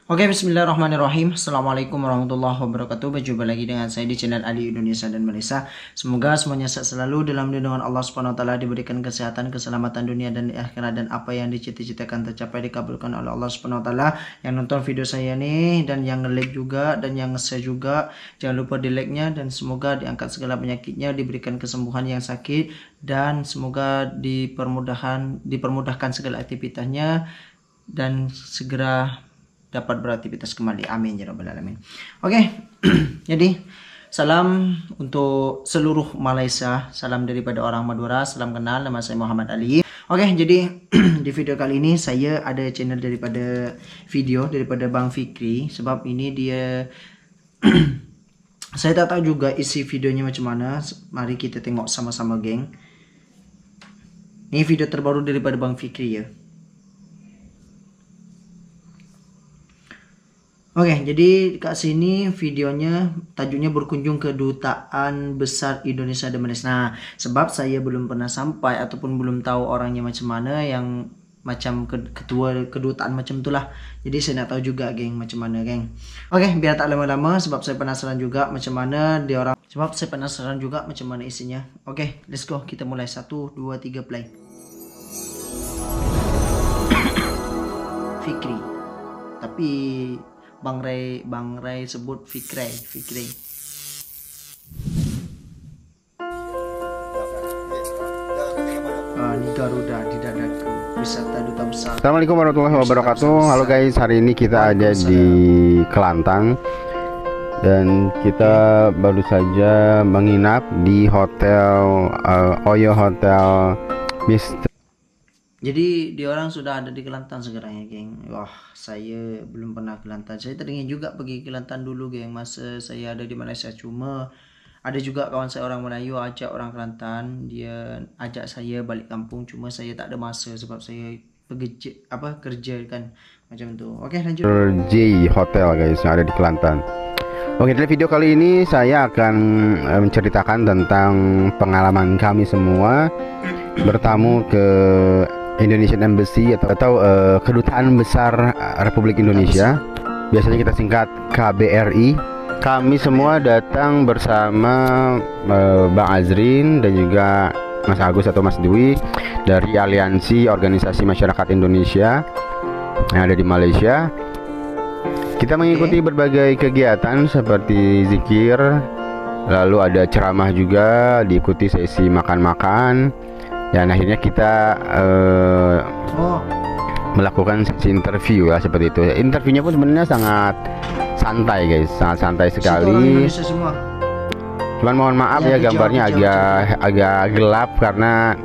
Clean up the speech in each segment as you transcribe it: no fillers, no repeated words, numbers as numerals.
Oke, bismillahirrahmanirrahim. Assalamualaikum warahmatullahi wabarakatuh. Berjumpa lagi dengan saya di channel Ali Indonesia dan Malaysia. Semoga semuanya sehat selalu dalam lindungan Allah Subhanahu wa taala, diberikan kesehatan, keselamatan dunia dan di akhirat, dan apa yang dicita-citakan tercapai dikabulkan oleh Allah Subhanahu wa taala. Yang nonton video saya nih dan yang nge-like juga dan yang nge-share juga, jangan lupa di like-nya, dan semoga diangkat segala penyakitnya, diberikan kesembuhan yang sakit, dan semoga dipermudahkan segala aktivitasnya dan segera dapat beraktivitas kembali. Amin ya rabbal alamin. Oke. Jadi salam untuk seluruh Malaysia, salam daripada orang Madura, salam kenal, nama saya Muhammad Ali. Oke, jadi di video kali ini saya ada channel daripada Bang Fikri, sebab ini dia saya tak tahu juga isi videonya macam mana. Mari kita tengok sama-sama, geng. Ini video terbaru daripada Bang Fikri ya. Oke, jadi kat sini videonya tajuknya berkunjung ke Kedutaan Besar Indonesia di Malaysia. Nah, sebab saya belum pernah sampai ataupun belum tahu orangnya macam mana, yang macam ketua kedutaan macam itulah. Jadi saya nak tahu juga, geng, macam mana, geng. Oke, biar tak lama-lama, sebab saya penasaran juga macam mana isinya. Oke, let's go. Kita mulai. 1 2 3 play. Fikri. Tapi Bang Ray sebut Fikri. Ini Garuda di dadaku, wisata duta besar. Assalamualaikum warahmatullahi wabarakatuh. Halo guys, hari ini kita ada di Kelantang dan kita baru saja menginap di hotel Oyo Hotel Mr. Jadi dia orang sudah ada di Kelantan sekarang ya, geng. Wah, saya belum pernah Kelantan. Saya teringin juga pergi Kelantan dulu, geng, masa saya ada di Malaysia. Cuma ada juga kawan saya orang Melayu ajak orang Kelantan, dia ajak saya balik kampung, cuma saya tak ada masa sebab saya kerja kan, macam tu. Oke, lanjut. J Hotel guys yang ada di Kelantan. Oke, dalam video kali ini saya akan menceritakan tentang pengalaman kami semua bertamu ke Indonesian Embassy atau Kedutaan Besar Republik Indonesia. Biasanya kita singkat KBRI. Kami semua datang bersama Bang Azrin dan juga Mas Agus atau Mas Dwi dari Aliansi Organisasi Masyarakat Indonesia yang ada di Malaysia. Kita mengikuti berbagai kegiatan seperti zikir, lalu ada ceramah juga, diikuti sesi makan-makan. Dan akhirnya kita melakukan sesi interview ya, seperti itu. Interviewnya pun sebenarnya sangat santai guys, sangat santai sekali. Cuman mohon maaf ya, gambarnya agak gelap karena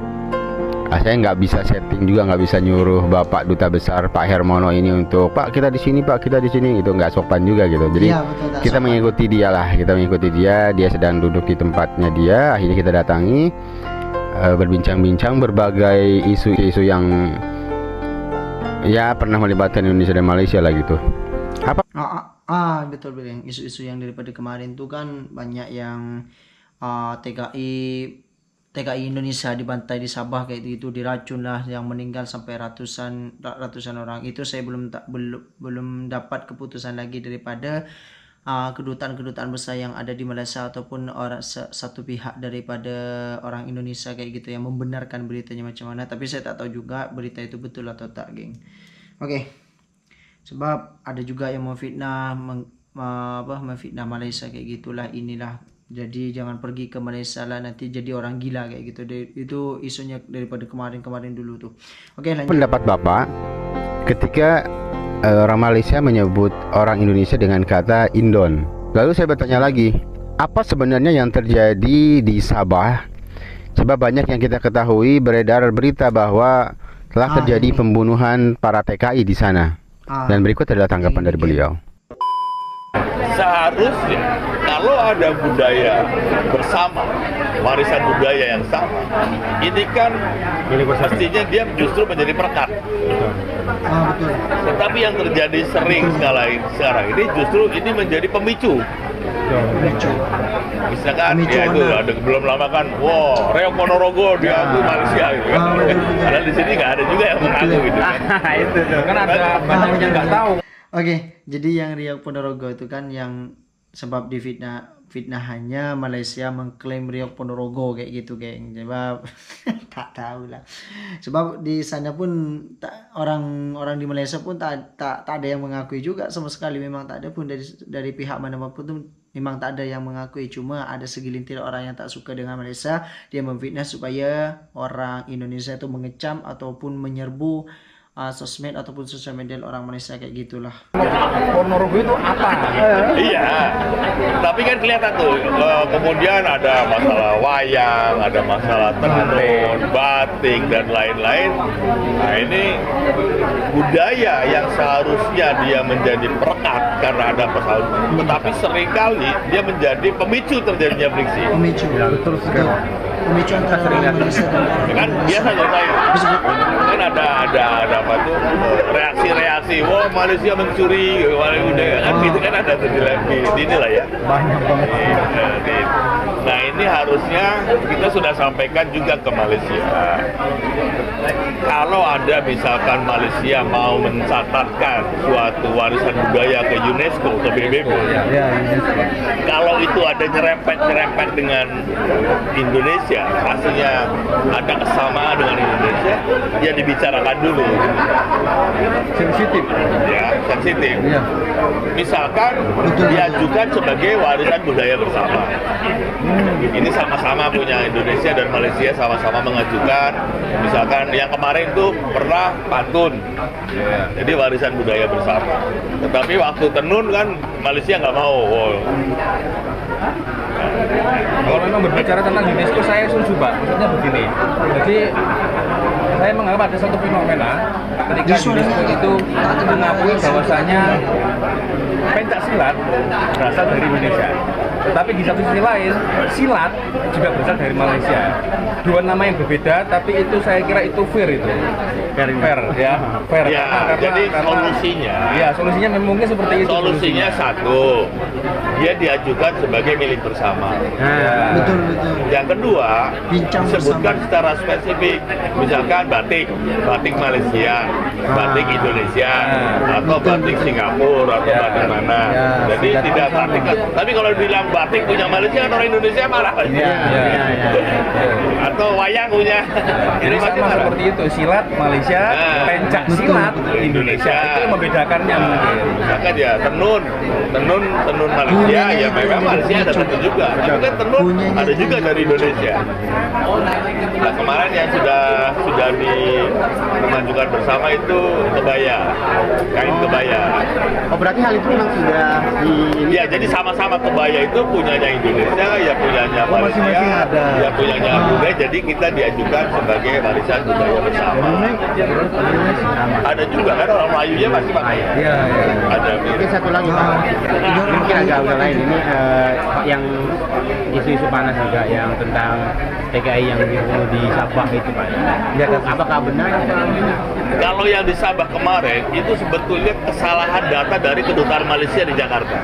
saya nggak bisa setting juga, nggak bisa nyuruh Bapak Duta Besar Pak Hermono ini untuk Pak kita di sini, Pak kita di sini, itu nggak sopan juga gitu. Jadi ya, betul, kita sopan. Mengikuti dia lah, dia sedang duduk di tempatnya dia. Akhirnya kita datangi, berbincang-bincang berbagai isu-isu yang ya pernah melibatkan Indonesia dan Malaysia lah gitu. Apa? Betul, yang isu-isu yang daripada kemarin tuh kan banyak yang TKI Indonesia dibantai di Sabah kayak gitu, diracun lah, yang meninggal sampai ratusan orang. Itu saya belum dapat keputusan lagi daripada kedutaan besar yang ada di Malaysia ataupun satu pihak daripada orang Indonesia kayak gitu yang membenarkan beritanya macam mana. Tapi saya tak tahu juga berita itu betul atau tak, geng. Oke. Sebab ada juga yang memfitnah Malaysia kayak gitulah, inilah. Jadi jangan pergi ke Malaysia lah, nanti jadi orang gila kayak gitu. Itu isunya daripada kemarin dulu tuh. Oke, lanjut. Pendapat Bapak ketika orang Malaysia menyebut orang Indonesia dengan kata Indon. Lalu saya bertanya lagi, apa sebenarnya yang terjadi di Sabah? Sebab banyak yang kita ketahui beredar berita bahwa telah terjadi pembunuhan para TKI di sana. Dan berikut adalah tanggapan dari beliau. Seharusnya kalau ada budaya bersama, warisan budaya yang sama, ini kan pastinya dia justru menjadi perekat. Betul. Tetapi yang terjadi sering sekarang ini justru ini menjadi pemicu. Misalkan ya itu ada belum lama kan, Reok Ponorogo diaku Malaysia gitu kan. Padahal di sini nggak ada juga yang mengaku gitu kan. Itu tuh kan ada banyak yang nggak tahu. Oke, jadi yang Riau Ponorogo itu kan yang sebab fitnahannya Malaysia mengklaim Riau Ponorogo kayak gitu, geng. Sebab tak tahu lah. Sebab di sana pun orang di Malaysia pun tak ada yang mengakui juga sama sekali, memang tak ada pun dari pihak manapun tuh memang tak ada yang mengakui. Cuma ada segelintir orang yang tak suka dengan Malaysia, dia memfitnah supaya orang Indonesia itu mengecam ataupun menyerbu sosmed ataupun sosial media orang Malaysia kayak gitulah. Ponorogo itu apa? Iya, tapi kan kelihatan tuh kemudian ada masalah wayang, ada masalah tenun, batik dan lain-lain. Nah ini budaya yang seharusnya dia menjadi perekat karena ada pesawat, tetapi seringkali dia menjadi pemicu terjadinya friksi. Pemicu, Ya, betul sekali. Pemicu antara orang Malaysia dan Kan biasa kan ada apa tuh reaksi-reaksi, wah Malaysia mencuri, kan gitu kan ada tuh di sini lah ya. Banyak banget. Nah ini harusnya kita sudah sampaikan juga ke Malaysia. Kalau ada misalkan Malaysia mau mencatatkan suatu warisan budaya ke UNESCO, ke PBB, Ya, UNESCO. kalau itu ada nyerempet dengan Indonesia, hasilnya ada kesamaan dengan Indonesia, ya dibicarakan dulu. Sensitif. Ya, sensitif. Iya. Misalkan diajukan sebagai warisan budaya bersama. Ini sama-sama punya Indonesia dan Malaysia sama-sama mengajukan. Misalkan yang kemarin tuh pernah pantun, jadi warisan budaya bersama. Tetapi waktu tenun kan Malaysia nggak mau. Oh. Kalau memang berbicara tentang UNESCO, saya setuju Pak. Maksudnya begini. Jadi saya menganggap ada satu fenomena ketika UNESCO itu mengakui bahwasanya pencak silat berasal dari Indonesia. Tetapi di satu sisi lain, silat juga berasal dari Malaysia. Dua nama yang berbeda, tapi itu saya kira itu fair itu. Fair ya. Fair. Ya, jadi solusinya. Ya, solusinya mungkin seperti itu. Solusinya satu, dia diajukan sebagai milik bersama. Ya. betul. Yang kedua, Bincang disebutkan secara spesifik, misalkan batik Malaysia, batik Indonesia, atau batik Singapura, atau batik mana. Ya, Jadi tidak batik. Tapi kalau bilang batik punya Malaysia, orang Indonesia marah. Ya. Atau wayang punya. Jadi Ini sama marah. seperti itu, silat Malaysia, Nah, pencak silat Indonesia. Itu yang membedakannya mungkin. Misalkan ya tenun Malaysia, ya memang Malaysia ada tenun juga. Tapi kan tenun ada juga dari Indonesia. Nah kemarin yang sudah dimajukan bersama itu kebaya, kain kebaya. Oh berarti hal itu memang sudah di Ya jadi sama-sama kebaya itu punyanya Indonesia, ya punyanya Malaysia, masing-masing ada. ya punyanya Brunei. Jadi kita diajukan sebagai warisan budaya bersama. Ada juga kan orang Melayunya masih pakai. Iya. Ada Mungkin satu lagi Pak, ini mungkin agak lain ini yang isu-isu panas juga yang tentang TKI yang dibunuh di Sabah itu Pak. Ya, apakah benar? Kalau yang di Sabah kemarin itu sebetulnya kesalahan data dari kedutaan Malaysia di Jakarta.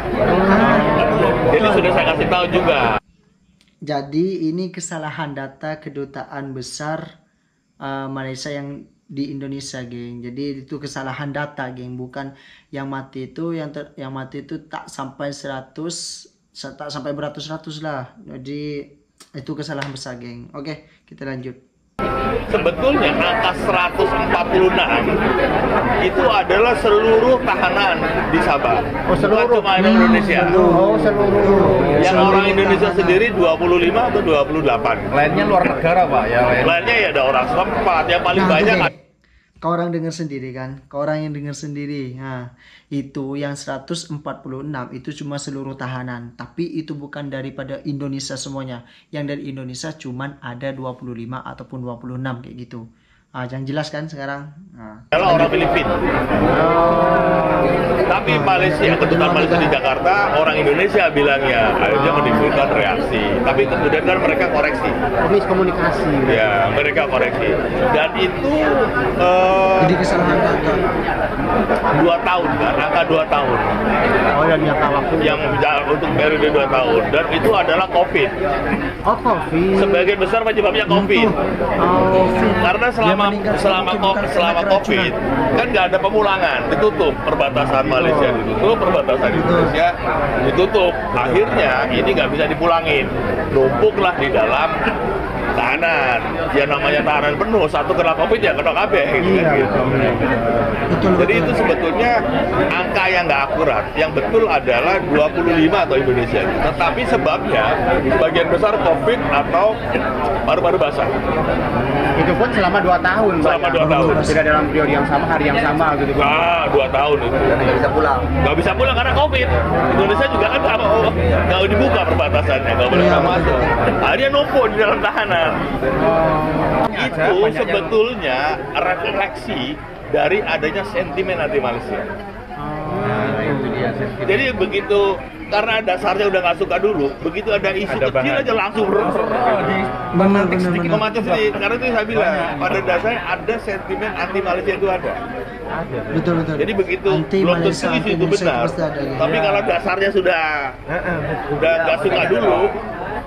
Jadi sudah saya kasih tahu juga. Jadi ini kesalahan data kedutaan besar Malaysia yang di Indonesia, geng. Jadi itu kesalahan data, geng. Bukan yang mati itu yang mati itu tak sampai 100, tak sampai beratus-ratus lah. Jadi itu kesalahan besar, geng. Oke, kita lanjut. Sebetulnya angka 146 itu adalah seluruh tahanan di Sabah. Bukan cuma orang Indonesia. Seluruh. Yang orang Indonesia sendiri 25 atau 28. Lainnya luar negara Pak ya. Lainnya ya ada orang setempat, yang paling Nah, banyak oke. Kau orang dengar sendiri kan? Kau orang yang dengar sendiri. Nah, itu yang 146 itu cuma seluruh tahanan. Tapi itu bukan daripada Indonesia semuanya. Yang dari Indonesia cuman ada 25 ataupun 26 kayak gitu. Yang jelas kan sekarang? adalah orang Filipina. Tapi Malaysia, kedutaan Malaysia di Jakarta, orang Indonesia bilangnya akhirnya menimbulkan reaksi. Tapi kemudian kan mereka koreksi. Miskomunikasi. Ya, mereka koreksi. Dan itu Jadi kesalahan data. 2 tahun kan, angka 2 tahun. Oh dan jangka waktu. Yang untuk periode 2 tahun. Dan itu adalah COVID. Oh COVID. Sebagian besar penyebabnya COVID. Karena selama COVID kan nggak ada pemulangan, ditutup perbatasan Malaysia Indonesia ditutup, perbatasan Indonesia ditutup. Akhirnya ini nggak bisa dipulangin, numpuklah di dalam tahanan. Ya namanya tahanan penuh, satu kena COVID ya kena KB gitu kan. Gitu. Betul. Jadi itu sebetulnya angka yang nggak akurat. Yang betul adalah 25 atau Indonesia. Tetapi sebabnya sebagian besar COVID atau paru-paru basah. Itu pun selama 2 tahun. Selama 2 tahun. Tidak dalam periode yang sama, hari yang sama gitu. Ah, 2 tahun itu. Nggak bisa pulang. Nggak bisa pulang karena COVID. Indonesia juga kan nggak dibuka perbatasannya, nggak boleh masuk. Akhirnya numpuk di dalam tahanan. Itu sebetulnya refleksi dari adanya sentimen anti Malaysia. Jadi begitu karena dasarnya udah nggak suka dulu, begitu ada isu kecil aja langsung Memantik sedikit. memacu sedikit. Karena itu saya bilang pada dasarnya ada sentimen anti Malaysia itu ada. Betul. Jadi begitu Anti belum tentu Malaysia, isu anti itu Indonesia benar. pasti ada, ya. Tapi kalau dasarnya sudah nggak suka dulu,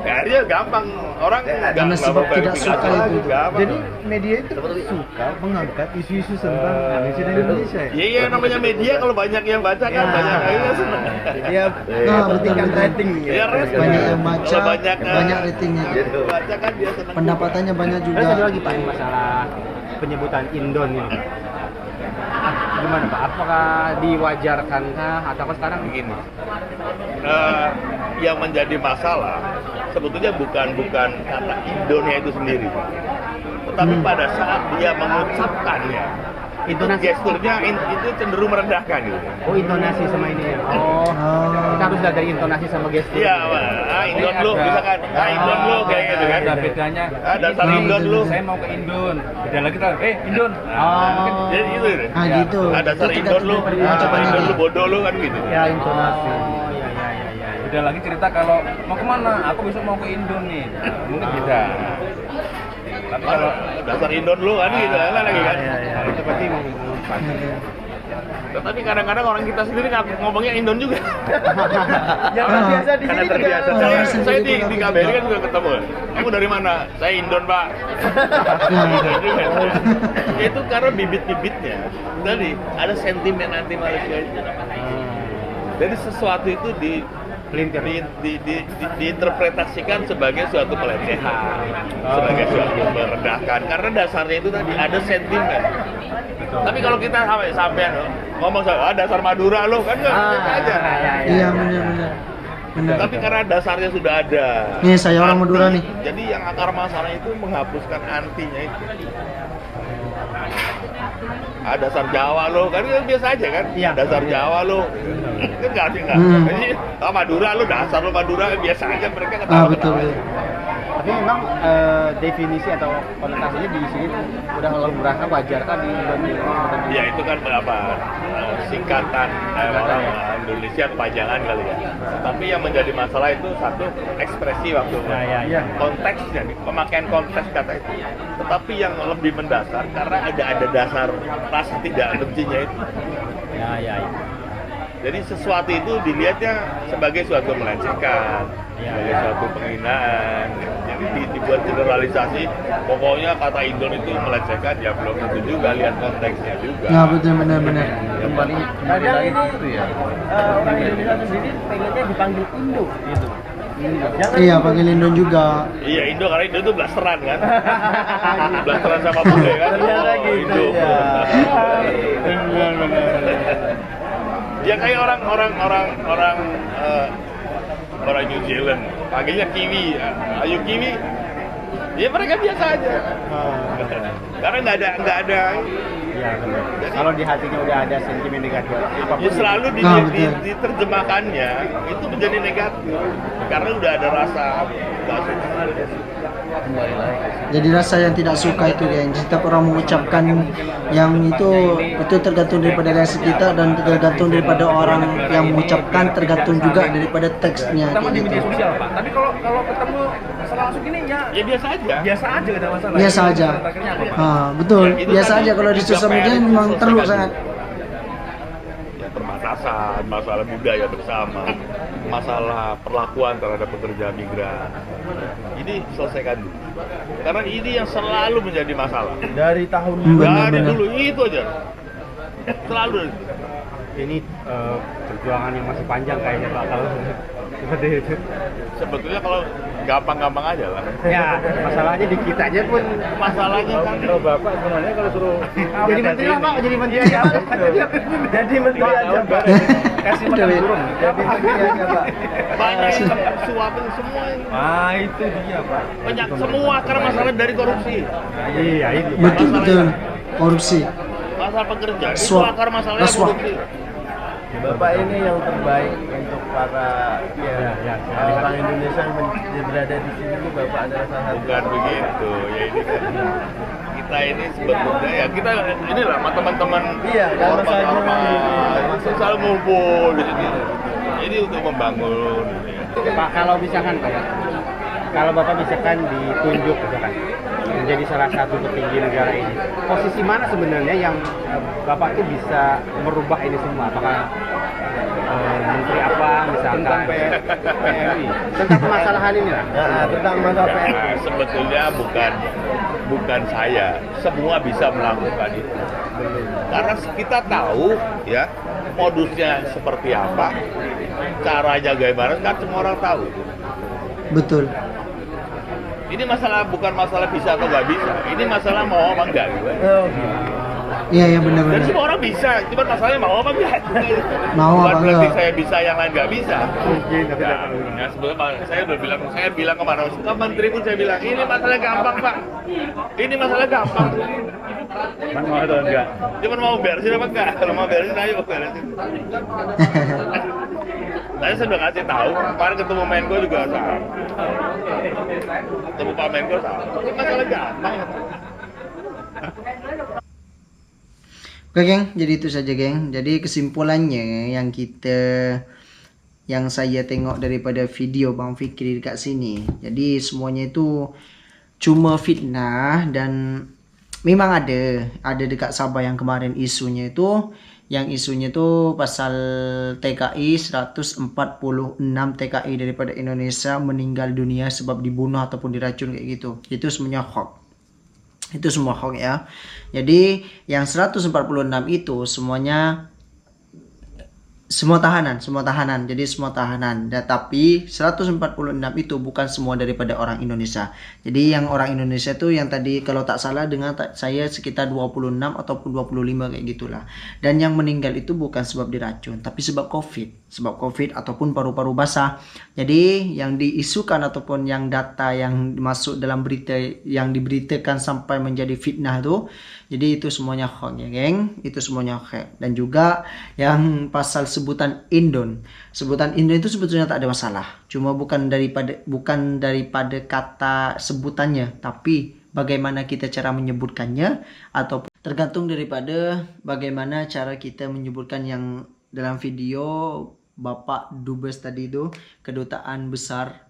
ya akhirnya gampang orang Karena sebab tidak suka itu. Jadi media itu suka mengangkat isu-isu tentang Malaysia dan Indonesia. iya namanya media kalau banyak yang baca kan banyak akhirnya seneng. Dia betul. rating Ya, rating. Banyak yang baca, Kalau banyak, banyak ratingnya. Baca kan dia seneng. Pendapatannya banyak juga. Ada satu lagi Pak, masalah penyebutan Indon ini. Gimana Pak? Apakah diwajarkankah atau sekarang Begini, yang menjadi masalah sebetulnya bukan kata Indonesia itu sendiri, tetapi pada saat dia mengucapkannya, itu gesturnya itu cenderung merendahkan gitu. Oh, intonasi sama ini ya? Oh, kita harus lihat dari intonasi sama gestur. Iya, Indon lu, misalkan, Indon lu kayak gitu kan. Ada bedanya. Dasar Indon lu. Saya mau ke Indon. Beda lagi kan, Indon. Oh, Jadi itu. Nah gitu. Dasar Itu Indon lu, tergantung daripada ucapannya Indon dia. lu bodoh lu kan gitu. ya intonasi. oh, iya. Beda lagi cerita kalau mau kemana? Aku besok mau ke Indon nih. Mungkin beda. Tapi kalau Dasar Indon lu kan gitu kan lagi kan. Itu pasti Tetapi kadang-kadang orang kita sendiri ngomongnya Indon juga. Yang terbiasa di Karena sini terbiasa. juga. Saya, Orang saya sendiri di orang KBRI kan juga ketemu. Kamu dari mana? Saya Indon, Pak. Ya, itu karena bibit-bibitnya. Tadi ada sentimen anti Malaysia itu. Jadi sesuatu itu diinterpretasikan sebagai suatu pelecehan, sebagai suatu merendahkan. Karena dasarnya itu tadi ada sentimen. Tapi kalau kita sampai ngomong dasar Madura lo kan nggak aja. Iya benar. Tapi karena dasarnya sudah ada. Nih saya orang Madura nih. Jadi yang akar masalah itu menghapuskan antinya itu. Dasar Jawa lo kan biasa aja kan? Iya. Dasar Jawa lo kan nggak sih nggak. Jadi Madura lo dasar lo Madura biasa aja mereka ketawa. Betul. Tapi memang definisi atau konotasinya di sini udah lumrah wajar kan di Indonesia. Ya itu kan berapa singkatan orang Indonesia kepanjangan kali ya. Tapi yang menjadi masalah itu satu ekspresi waktu konteksnya, pemakaian konteks kata itu. Tetapi yang lebih mendasar karena ada dasar rasa tidak bencinya itu. Ya. Jadi sesuatu itu dilihatnya sebagai suatu melecehkan, sebagai suatu penghinaan. Jadi dibuat generalisasi, pokoknya kata Indon itu melecehkan, ya belum tentu juga, lihat konteksnya juga. Ya betul benar. Kembali Kadang lagi ini itu ya. orang Indonesia sendiri pengennya dipanggil Indo gitu. Iya panggil Indon juga. Iya Indo, karena Indo itu blasteran kan, blasteran sama bule kan. Ternyata gitu ya. Ya kayak orang New Zealand, panggilnya Kiwi, ayo Kiwi. Ya mereka biasa aja. Karena nggak ada. Iya, benar. Kalau di hatinya udah ada sentimen negatif, Ya selalu betul. diterjemahkannya itu menjadi negatif karena udah ada rasa nggak suka. Jadi rasa yang tidak suka itu ya. Setiap orang mengucapkan yang itu tergantung daripada reaksi kita dan tergantung daripada orang yang mengucapkan, tergantung juga daripada teksnya. Terutama di kayak media gitu. sosial Pak. Tapi kalau ketemu secara langsung ini ya Ya biasa aja. biasa aja nggak ada masalah. Biasa aja. Akhirnya apa Pak? Betul. Ya, itu Biasa tadi aja kalau di sosial media memang terus sangat. Ya, perbatasan, masalah budaya bersama, masalah perlakuan terhadap pekerja migran. Ini selesaikan dulu. Karena ini yang selalu menjadi masalah. Dari tahun Benar, Dari benar. dulu itu aja. Selalu. ini perjuangan yang masih panjang kayaknya Pak kalau seperti itu. Sebetulnya kalau gampang-gampang aja lah. Ya, masalahnya di kita aja pun Masalahnya kan Kalau Bapak sebenarnya kalau suruh jadi menteri Pak, jadi menteri aja. jadi menteri aja Pak. Kasih makan burung. Jadi menteri aja Pak. banyak yang suapin semua ini. Ah, itu dia, Pak. Banyak semua karena masalah dari korupsi. Iya, itu. Betul. Korupsi. Masalah pekerja itu Suap. akar masalahnya Rasuah. korupsi. Bapak ini yang terbaik untuk para orang Indonesia yang berada di sini. Ini Bapak adalah salah satu. Bukan begitu. Ya ini kan kita ini sebetulnya ya kita inilah sama teman-teman Iya, kalau saya ormas selalu ngumpul di sini. Jadi untuk membangun. Pak, kalau misalkan Pak ya, kalau Bapak misalkan ditunjuk misalkan menjadi salah satu petinggi negara ini, posisi mana sebenarnya yang Bapak tuh bisa merubah ini semua? Apakah menteri apa misalkan Tentang PMI tentang permasalahan ini lah? Nah, tentang masalah PMI. Nah, sebetulnya bukan saya, semua bisa melakukan itu. Karena kita tahu ya modusnya seperti apa, caranya bagaimana, kan semua orang tahu. Betul. Ini masalah bukan masalah bisa atau nggak bisa, ini masalah mau apa enggak gitu. Oh, gitu. Iya, iya Dan benar-benar. semua orang bisa, cuma masalahnya mau apa enggak. Mau Bukan apa berarti enggak. saya bisa, yang lain nggak bisa. Mungkin tapi Ya, ya sebetulnya saya bilang kemana, ke menteri pun saya bilang, ini masalah gampang Pak, ini masalah gampang. mau atau enggak? Cuma mau beresin apa enggak? Kalau mau beresin, ayo beresin. Saya sudah kasih tahu, kemarin ketemu Menko juga sama. Ketemu Pak Menko sama. Ini masalah gampang. Oke geng, jadi itu saja geng. Jadi kesimpulannya yang saya tengok daripada video Bang Fikri dekat sini. Jadi semuanya itu cuma fitnah dan memang ada dekat Sabah yang kemarin isunya itu pasal TKI 146 TKI daripada Indonesia meninggal dunia sebab dibunuh ataupun diracun kayak gitu. Itu semuanya hoax. Itu semua hoax ya. Jadi yang 146 itu semua tahanan. Jadi semua tahanan. Dan tapi 146 itu bukan semua daripada orang Indonesia. Jadi yang orang Indonesia itu yang tadi kalau tak salah dengan saya sekitar 26 ataupun 25 kayak gitulah. Dan yang meninggal itu bukan sebab diracun, tapi sebab COVID ataupun paru-paru basah. Jadi yang diisukan ataupun yang data yang masuk dalam berita yang diberitakan sampai menjadi fitnah itu, jadi itu semuanya hoax ya geng. Itu semuanya hoax. Dan juga yang pasal sebutan Indon itu sebetulnya tak ada masalah. Cuma bukan daripada kata sebutannya, tapi bagaimana kita cara menyebutkannya atau tergantung daripada bagaimana cara kita menyebutkan yang dalam video Bapak Dubes tadi itu kedutaan besar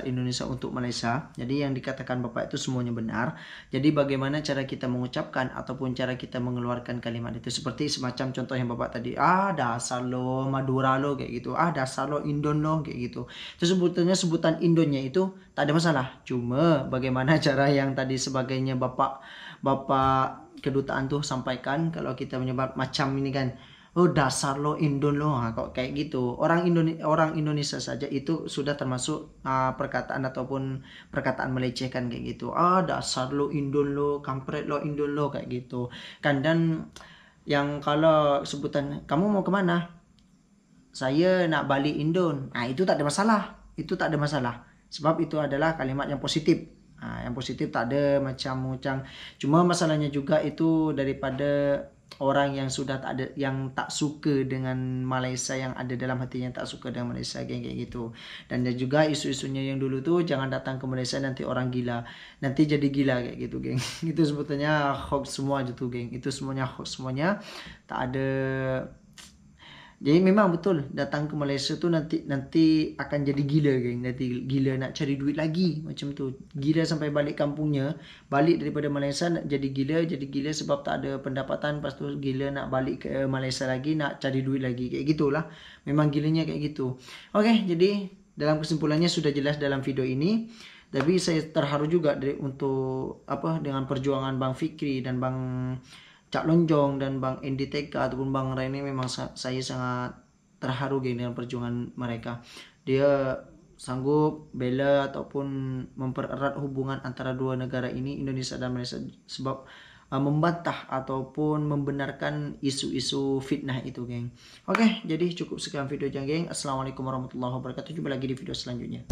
Indonesia untuk Malaysia. Jadi yang dikatakan Bapak itu semuanya benar. Jadi bagaimana cara kita mengucapkan ataupun cara kita mengeluarkan kalimat itu, seperti semacam contoh yang Bapak tadi, dasar lo Madura lo kayak gitu, dasar lo Indon lo kayak gitu. Itu sebetulnya sebutan Indonnya itu tak ada masalah. Cuma bagaimana cara yang tadi sebagainya Bapak kedutaan tuh sampaikan, kalau kita menyebut macam ini kan, dasar lo Indon lo, kok kayak gitu. Orang Indonesia saja itu sudah termasuk perkataan ataupun perkataan melecehkan kayak gitu. Dasar lo Indon lo, kampret lo Indon lo kayak gitu kan. Dan yang kalau sebutan kamu mau kemana, saya nak balik Indon, itu tak ada masalah, sebab itu adalah kalimat yang positif. Yang positif tak ada macam-macam. Cuma masalahnya juga itu daripada orang yang tak suka dengan Malaysia, yang ada dalam hatinya tak suka dengan Malaysia geng, kayak gitu. Dan juga isu-isunya yang dulu tuh, jangan datang ke Malaysia nanti orang gila, nanti jadi gila kayak gitu geng. Itu sebetulnya hoax semua aja tuh geng. Itu semuanya hoax, semuanya tak ada. Jadi memang betul datang ke Malaysia tuh nanti akan jadi gila geng. Nanti gila nak cari duit lagi macam tu. Gila sampai balik kampungnya, balik daripada Malaysia nak jadi gila sebab tak ada pendapatan. Lepas tu gila nak balik ke Malaysia lagi nak cari duit lagi, kayak gitulah. Memang gilanya kayak gitu. Oke, jadi dalam kesimpulannya sudah jelas dalam video ini. Tapi saya terharu juga dengan perjuangan Bang Fikri dan Bang Cak Lonjong dan Bang Endi TK ataupun Bang Rene, memang saya sangat terharu geng dengan perjuangan mereka. Dia sanggup bela ataupun mempererat hubungan antara dua negara ini, Indonesia dan Malaysia, sebab membantah ataupun membenarkan isu-isu fitnah itu geng. Oke, jadi cukup sekian video geng. Assalamualaikum warahmatullahi wabarakatuh. Jumpa lagi di video selanjutnya.